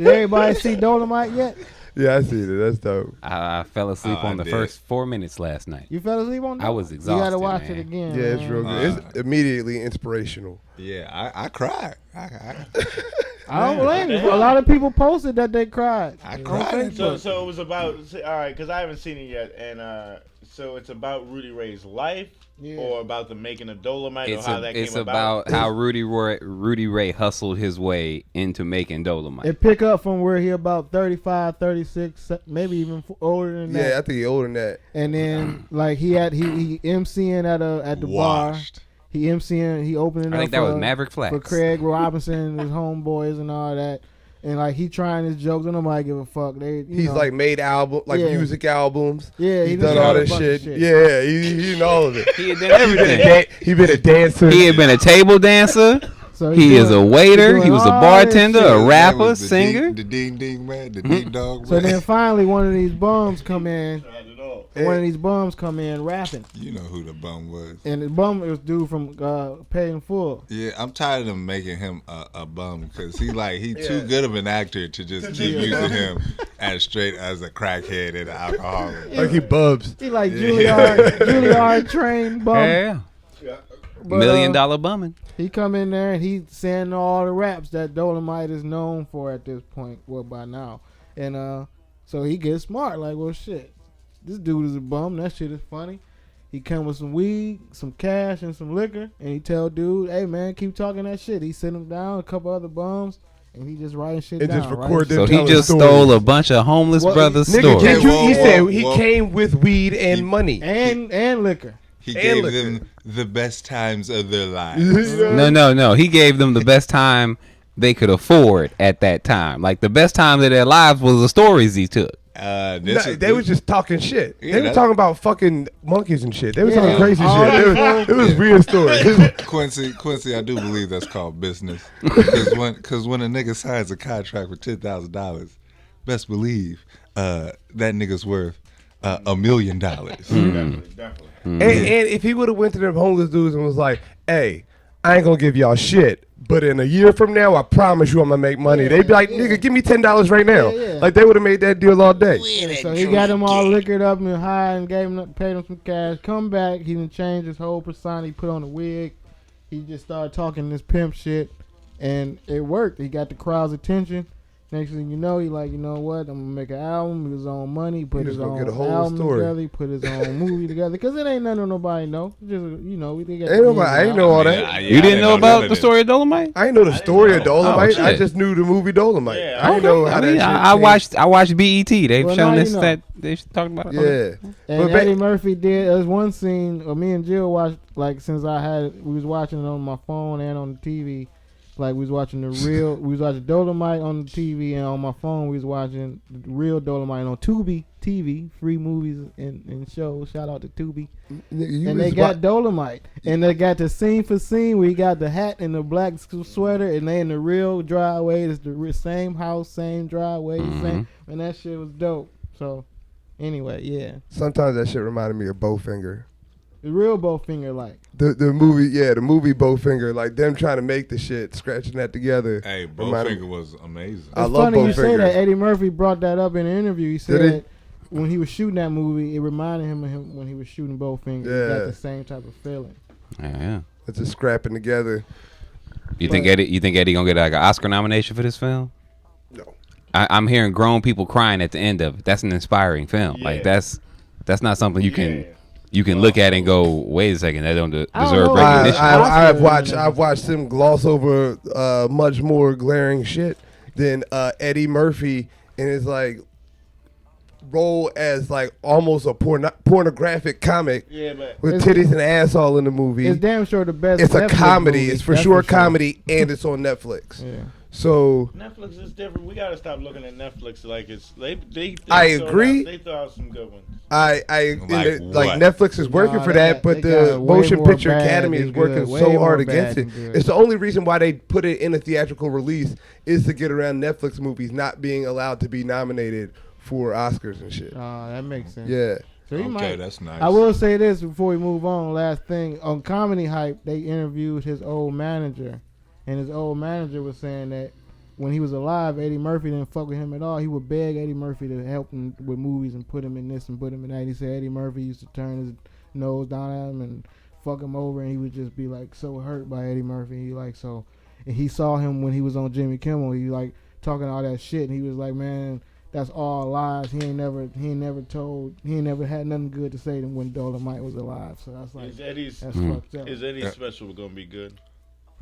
Did everybody see Dolemite yet? Yeah, I seen it. That's dope. I fell asleep on the first 4 minutes last night. You fell asleep on that? I was exhausted. You gotta watch man. it again. Yeah, man. it's real good. It's immediately inspirational. Yeah, I cried. I don't blame you. A lot of people posted that they cried. I cried. So it was about, all right, because I haven't seen it yet, and so it's about Rudy Ray's life, or about the making of Dolemite, or how that came about? It's about how Rudy Rae hustled his way into making Dolemite. It pick up from where he about 35, 36, maybe even older than that. Yeah, I think he older than that. And then like he MCing at the bar. He MCing, he opening I think up that was Maverick Flax. for Craig Robinson and his homeboys and all that. And like he trying his jokes, and nobody give a fuck. He's like made music albums. Yeah, he's done all this shit. Yeah, he done all of it. He had done everything. He been a dancer. He had been a table dancer. So he is a waiter. He was a bartender, a rapper, the singer. The ding ding man, the ding dong man. So then finally one of these bums come in. Rapping. You know who the bum was. And the bum was dude from Pay in Full. Yeah, I'm tired of them making him a bum because he too good of an actor to just keep using him as straight as a crackhead and an alcoholic. Like he bubs. He like Juilliard trained bum. Yeah. But, $1 million bumming. He come in there and he saying all the raps that Dolemite is known for at this point, well by now. And so he gets smart, like, well shit. This dude is a bum. That shit is funny. He come with some weed, some cash, and some liquor, and he tell dude, "Hey man, keep talking that shit." He sit him down, a couple other bums, and he just writing shit down. Just record them. So he just stole a bunch of homeless brothers' stories. He said he came with weed and money and liquor. He gave them the best times of their lives. No. He gave them the best time they could afford at that time. Like the best time of their lives was the stories he took. They was just talking shit. They were talking about fucking monkeys and shit. They were talking crazy shit. It was weird stories. Quincy, I do believe that's called business. Because when a nigga signs a contract for $10,000, best believe that nigga's worth $1 million. Definitely. And if he would have went to them homeless dudes and was like, "Hey, I ain't gonna give y'all shit, but in a year from now, I promise you I'm gonna make money." They'd be like, "Nigga, give me $10 right now." Like they would have made that deal all day. So he got them all liquored up and high and paid him some cash. Come back, he done changed his whole persona. He put on a wig. He just started talking this pimp shit, and it worked. He got the crowd's attention. Next thing you know, he like, you know what? I'm gonna make an album with his own money. Put his own album together. He put his own movie together. Cause it ain't nothing nobody know. Just they got. I ain't know all that. You didn't know about the story of Dolemite? I didn't know the story of Dolemite. I just knew the movie Dolemite. Yeah, I didn't know how that shit I watched BET. They've shown this that they talked about it. Yeah. And Eddie Murphy did. There's one scene. Me and Jill watched. Like since we was watching it on my phone and on the TV. Like we was watching we was watching Dolemite on the TV, and on my phone we was watching the real Dolemite on Tubi TV, free movies and shows. Shout out to Tubi. And they got Dolemite, and they got the scene for scene where he got the hat and the black sweater, and they in the real driveway. It's the same house, same driveway, same, and that shit was dope. So anyway, yeah. Sometimes that shit reminded me of Bowfinger. The real Bowfinger, like the movie Bowfinger, like them trying to make the shit, scratching that together. Hey, Bowfinger was amazing. I love Bowfinger. It's funny you say that. Eddie Murphy brought that up in an interview. He said when he was shooting that movie, it reminded him of him when he was shooting Bowfinger. Yeah. He got the same type of feeling. Yeah. It's just scrapping together. You think Eddie gonna get like an Oscar nomination for this film? No. I'm hearing grown people crying at the end of it. That's an inspiring film. Yeah. Like that's not something you can. You can look at it and go, wait a second, that don't deserve recognition. I've watched him gloss over much more glaring shit than Eddie Murphy in his like role as like almost a pornographic comic with titties and ass all in the movie. It's damn sure the best. It's Netflix a comedy. Movie. It's for sure a comedy, and it's on Netflix. Yeah. So Netflix is different. We gotta stop looking at Netflix like it's they I agree. They throw out some good ones. Like Netflix is working for that, but the Motion Picture Academy is working so hard against it. It's the only reason why they put it in a theatrical release is to get around Netflix movies not being allowed to be nominated for Oscars and shit. That makes sense. Yeah. So that's nice. I will say this before we move on. Last thing on Comedy Hype, they interviewed his old manager. And his old manager was saying that when he was alive, Eddie Murphy didn't fuck with him at all. He would beg Eddie Murphy to help him with movies and put him in this and put him in that. He said Eddie Murphy used to turn his nose down at him and fuck him over, and he would just be like so hurt by Eddie Murphy. He like so, and he saw him when he was on Jimmy Kimmel. He like talking all that shit, and he was like, man, that's all lies. He ain't never had nothing good to say to when Dolemite was alive. So that's like that's fucked up. Is Eddie's special gonna be good?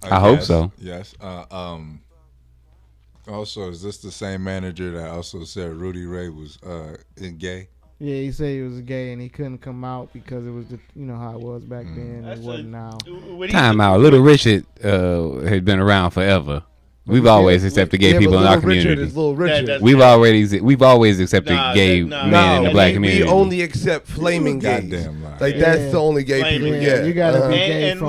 I hope so. Yes. Also, is this the same manager that also said Rudy Rae was gay? Yeah, he said he was gay and he couldn't come out because it was the, you know how it was back then. It wasn't now. Time out. Little Richard had been around forever. We've always accepted gay people in our community. Little Richard. We've always accepted gay men in the black community. We only accept flaming gays. Like that's the only gay people. Yeah, you gotta be gay. And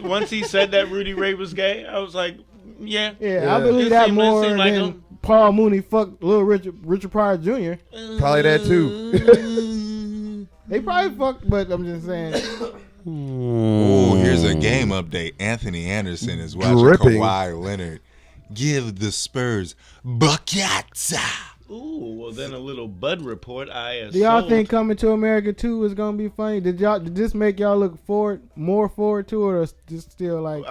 once he said that Rudy Rae was gay, I was like, yeah. I believe that more than Paul Mooney fucked Little Richard Pryor Jr. Probably that too. They probably fucked, but I'm just saying. Oh, here's a game update. Anthony Anderson is watching Kawhi Leonard give the Spurs buckets. Ooh, well then a little Bud report. Do y'all think Coming to America 2 is gonna be funny? Did this make y'all look more forward to it, or just still like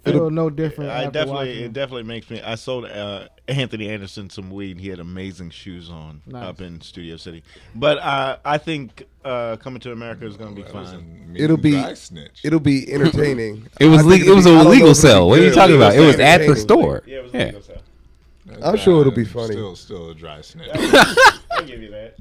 feel no different? It definitely makes me. I sold Anthony Anderson some weed. He had amazing shoes on up in Studio City. But I think Coming to America is gonna be fun. It'll be entertaining. It was a legal sale. What are you talking about? It was at the store. Yeah, it was a legal sale. I'm sure it'll be funny. Still a dry snitch. I'll give you that.